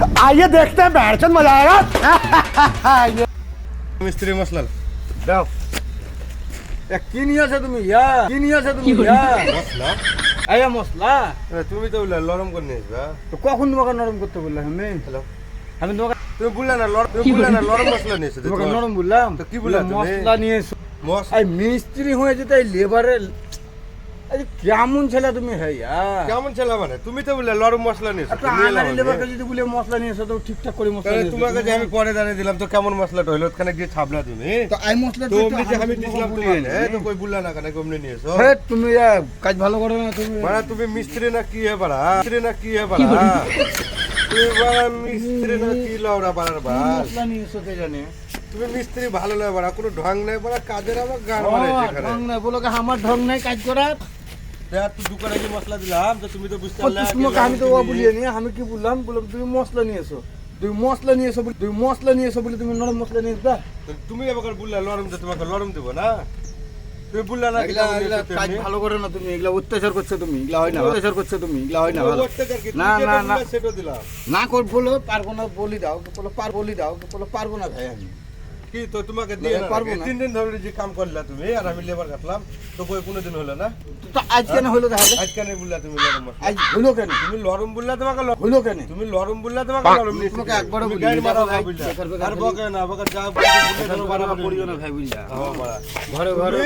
आइए देखते हैं बैठचंद मजा आएगा। মিস্ত্রি মশলা দাও কি নিয়ে আছে তুমি ইয়া কি নিয়ে আছে তুমি ইয়া মশলা আয়া মশলা তুমি তো বললে নরম করে নিয়েছো তো কখন তোমাকে নরম করতে বললাম আমি হ্যালো আমি তোমাকে তুমি বললে না নরম মশলা নিয়েছো তোমাকে নরম বললাম তো কি বললা তুমি? মশলা নিয়ে এসো। মশলা এই মিস্ত্রি হয়েছে তাই লেবারের আরে কেমন ছেলে তুমি হে ইয়া কেমন ছেলে মানে তুমি তো বললে নরম মশলা নিয়েছো একটা আনারি লেবারকে যদি বলে মশলা নিয়ে এসো তো ঠিকঠাক করে মশলা তাহলে নিয়ে এসো। তোমাকে যে আমি পরে জানিয়ে দিলাম তো কেমন মশলাটা হইলো ওখানে গিয়ে ছাবলা তুমি তো এই মশলা তো অমনি যে আমি দিছিলাম তোমাকে তো কই বললা না কেন কমনে নিয়েছো হে তুমি ইয়া কাজ ভালো করো না তুমি বাড়া তুমি মিস্ত্রি না কি হে বাড়া মিস্ত্রি না কি হে বাড়া তুমি বাড়া মিস্ত্রি না কি লাউড়া বাড়ার বাল মশলা নিয়ে এসো কে জানে তুমি মিস্ত্রি ভালো নয় বাড়া কোনো ঢং নাই বাড়া কাজের আমার গান মারে এখানে ঢং নাই বলো আমার ঢং নাই কাজ করার দেখ তুই দোকানে যে মশলা দিলাম তো তুমি তো বুঝতে পারলে তোমাকে আমি তো ও বলিয়ে নি আমি কি বললাম তুমি মশলা নিয়ে এসো তুমি মশলা নিয়ে এসো তুমি মশলা নিয়ে এসো বলে তুমি নরম মশলা নিয়ে এসবা তুমি এবার বললা লরম দে তোমাকে লরম দেব না তুমি বললা না এগুলা কাজ ভালো করে না তুমি এগুলা অত্যাচার করছো তুমি এগুলা হয় না অত্যাচার করছো তুমি এগুলা হয় না ভালো। না না না সেটা দিলাম না কর বলো পারবো না বলি দাও বলো পারবো না ভাই আমি কি তো তোমাকে দিয়ে পারবো না। 3 দিন ধরে যে কাম করলা তুমি আর আমি লেবার কাটলাম তো কই কোনোদিন হলো না তো আজ কেন হলো তাহলে আজ কেন বললা তুমি লরম মশলা আজ হলো কেন তুমি লরম বললা তোমাকে হলো কেন তুমি লরম বললা তোমাকে লরম নিয়ে তোমাকে একবারও বলি গাড়ি মারা ভাই, বললা বেকার বেকার আর বকে না বকে যা বাড়াবাড়ি করিও না ভাই বুঝলা হ্যাঁ বাড়া ঘরে ঘরে